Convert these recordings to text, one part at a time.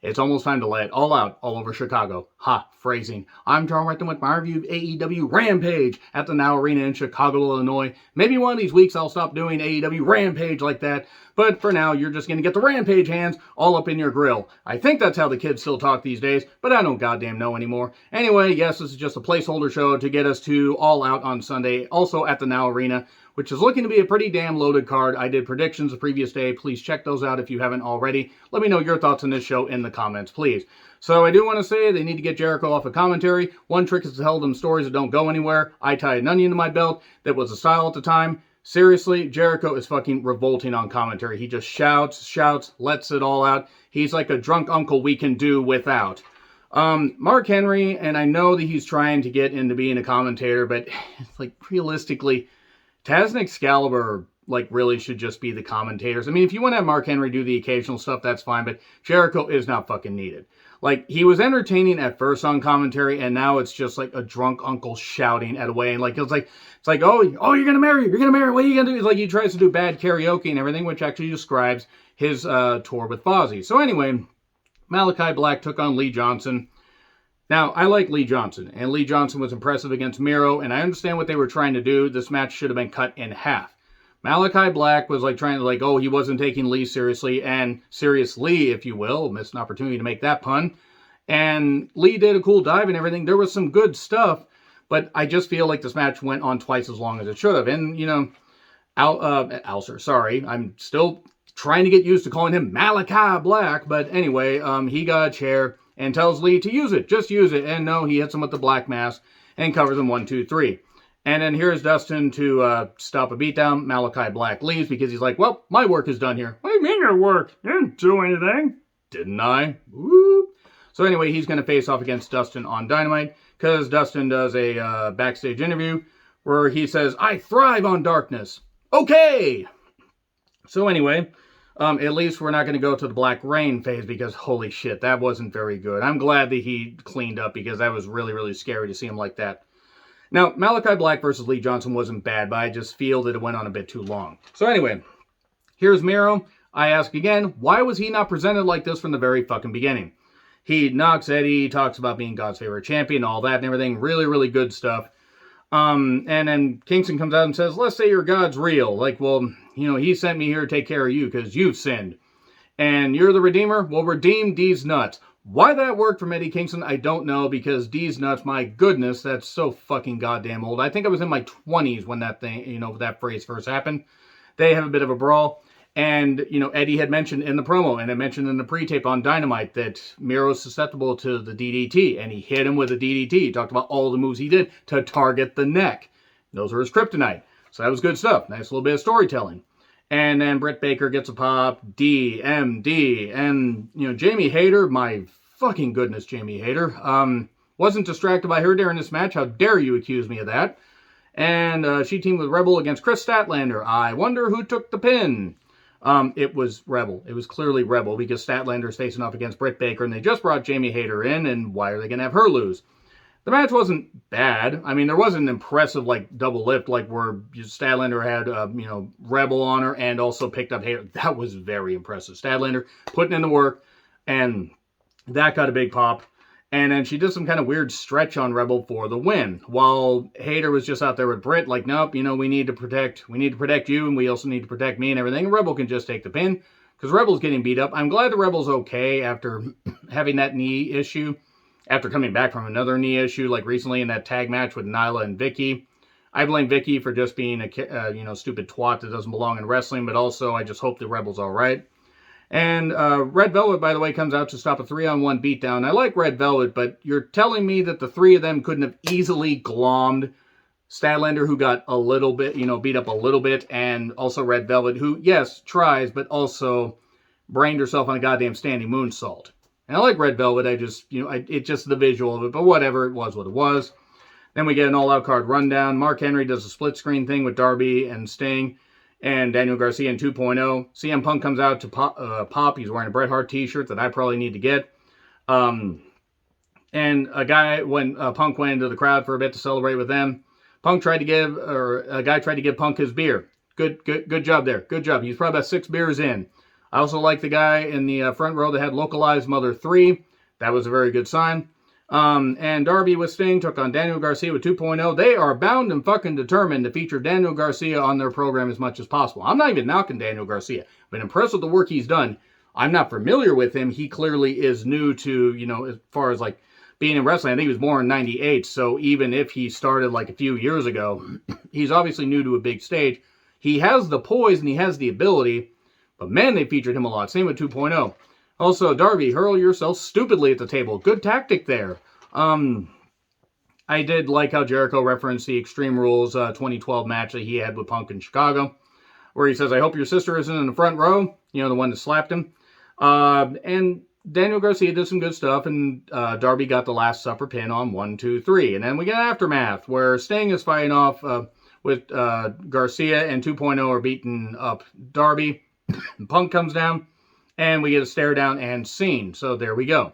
It's almost time to lay it all out all over Chicago. Ha, phrasing. I'm John Recton with my review of AEW Rampage at the Now Arena in Chicago, Illinois. Maybe one of these weeks I'll stop doing AEW Rampage like that, but for now you're just going to get the Rampage hands all up in your grill. I think that's how the kids still talk these days, but I don't goddamn know anymore. Anyway, yes, this is just a placeholder show to get us to All Out on Sunday, also at the Now Arena, which is looking to be a pretty damn loaded card. I did predictions the previous day. Please check those out if you haven't already. Let me know your thoughts on this show in the comments, please. So I do want to say they need to get Jericho off of commentary. One trick is to tell them stories that don't go anywhere. I tied an onion to my belt. That was a style at the time. Seriously, Jericho is fucking revolting on commentary. He just shouts, lets it all out. He's like a drunk uncle we can do without. Mark Henry, and I know that he's trying to get into being a commentator, but like realistically, Taz and Excalibur like really should just be the commentators. I mean, if you want to have Mark Henry do the occasional stuff, that's fine, but Jericho is not fucking needed. Like, he was entertaining at first on commentary, and now it's just like a drunk uncle shouting at a way, and like it's like, oh, you're gonna marry, what are you gonna do? It's like he tries to do bad karaoke and everything, which actually describes his tour with Fozzy. So anyway, Malachi Black took on Lee Johnson. Now, I like Lee Johnson, and Lee Johnson was impressive against Miro, and I understand what they were trying to do. This match should have been cut in half. Malachi Black was like trying to like, oh, he wasn't taking Lee seriously, and seriously, if you will, missed an opportunity to make that pun. And Lee did a cool dive and everything. There was some good stuff, but I just feel like this match went on twice as long as it should have. And, you know, Alcer, sorry, I'm still trying to get used to calling him Malachi Black, but anyway, he got a chair and tells Lee to use it. Just use it. And no, he hits him with the black mask and covers him 1, 2, 3. And then here's Dustin to stop a beatdown. Malachi Black leaves because he's like, well, my work is done here. What do you mean your work? You didn't do anything. Didn't I? Woo. So anyway, he's going to face off against Dustin on Dynamite because Dustin does a backstage interview where he says, I thrive on darkness. Okay. So anyway, at least we're not going to go to the Black Rain phase because holy shit, that wasn't very good. I'm glad that he cleaned up because that was really, really scary to see him like that. Now, Malachi Black versus Lee Johnson wasn't bad, but I just feel that it went on a bit too long. So anyway, here's Miro. I ask again, why was he not presented like this from the very fucking beginning? He knocks Eddie, talks about being God's favorite champion, all that and everything. Really, really good stuff. And then Kingston comes out and says, let's say your God's real. Like, well, you know, he sent me here to take care of you because you've sinned. And you're the Redeemer? Well, redeem D's nuts. Why that worked from Eddie Kingston, I don't know, because D's nuts, my goodness, that's so fucking goddamn old. I think I was in my 20s when that thing, you know, that phrase first happened. They have a bit of a brawl. And, you know, Eddie had mentioned in the promo, and I mentioned in the pre-tape on Dynamite, that Miro's susceptible to the DDT, and he hit him with a DDT. He talked about all the moves he did to target the neck. Those were his kryptonite. So that was good stuff. Nice little bit of storytelling. And then Britt Baker gets a pop, DMD, and, you know, Jamie Hayter, my fucking goodness, Jamie Hayter, wasn't distracted by her during this match. How dare you accuse me of that? And she teamed with Rebel against Chris Statlander. I wonder who took the pin. It was Rebel. It was clearly Rebel because Statlander's facing off against Britt Baker, and they just brought Jamie Hayter in, and why are they going to have her lose? The match wasn't bad. I mean, there wasn't an impressive, like, double lift, like, where Statlander had, you know, Rebel on her and also picked up Hayter. That was very impressive. Statlander putting in the work, and that got a big pop. And then she did some kind of weird stretch on Rebel for the win. While Hayter was just out there with Britt, like, nope, you know, we need to protect you, and we also need to protect me and everything. And Rebel can just take the pin, because Rebel's getting beat up. I'm glad the Rebel's okay after having that knee issue. After coming back from another knee issue, like recently in that tag match with Nyla and Vicky. I blame Vicky for just being a you know, stupid twat that doesn't belong in wrestling, but also I just hope the Rebel's all right. And Red Velvet, by the way, comes out to stop a 3-on-1 beatdown. I like Red Velvet, but you're telling me that the three of them couldn't have easily glommed Statlander, who got a little bit, you know, beat up a little bit, and also Red Velvet, who, yes, tries, but also brained herself on a goddamn standing moonsault. And I like Red Velvet, I just, you know, it's just the visual of it, but whatever, it was what it was. Then we get an all-out card rundown. Mark Henry does a split-screen thing with Darby and Sting and Daniel Garcia in 2.0. CM Punk comes out to pop. He's wearing a Bret Hart t-shirt that I probably need to get. And a guy, when Punk went into the crowd for a bit to celebrate with them, a guy tried to give Punk his beer. Good job there. Good job. He's probably about 6 beers in. I also like the guy in the front row that had localized Mother 3. That was a very good sign. And Darby with Sting took on Daniel Garcia with 2.0. They are bound and fucking determined to feature Daniel Garcia on their program as much as possible. I'm not even knocking Daniel Garcia. I've been impressed with the work he's done. I'm not familiar with him. He clearly is new to, as far as like being in wrestling. I think he was born in 98. So even if he started like a few years ago, he's obviously new to a big stage. He has the poise and he has the ability. But man, they featured him a lot. Same with 2.0. Also, Darby, hurl yourself stupidly at the table. Good tactic there. I did like how Jericho referenced the Extreme Rules 2012 match that he had with Punk in Chicago, where he says, I hope your sister isn't in the front row, the one that slapped him. And Daniel Garcia did some good stuff, and Darby got the Last Supper pin on 1, 2, 3. And then we get Aftermath, where Sting is fighting off with Garcia, and 2.0 are beating up Darby. Punk comes down, and we get a stare down and scene. So there we go.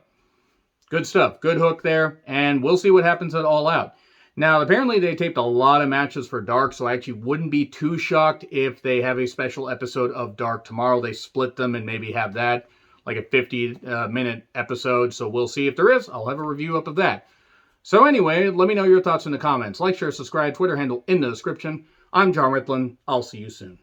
Good stuff. Good hook there. And we'll see what happens at All Out. Now, apparently they taped a lot of matches for Dark, so I actually wouldn't be too shocked if they have a special episode of Dark tomorrow. They split them and maybe have that, like a 50-minute episode. So we'll see if there is. I'll have a review up of that. So anyway, let me know your thoughts in the comments. Like, share, subscribe, Twitter handle in the description. I'm John Ritlin. I'll see you soon.